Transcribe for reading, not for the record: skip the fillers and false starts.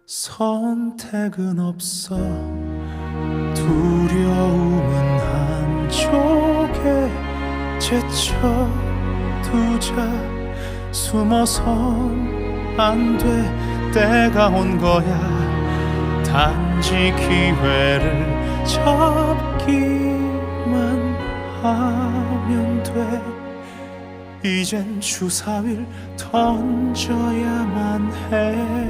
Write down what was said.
선택은 없어. 두려움은 한쪽에 제쳐두자. 숨어선 안 돼, 때가 온 거야. 단지 기회를 잡기만 하면 돼. 이젠 주사위를 던져야만 해.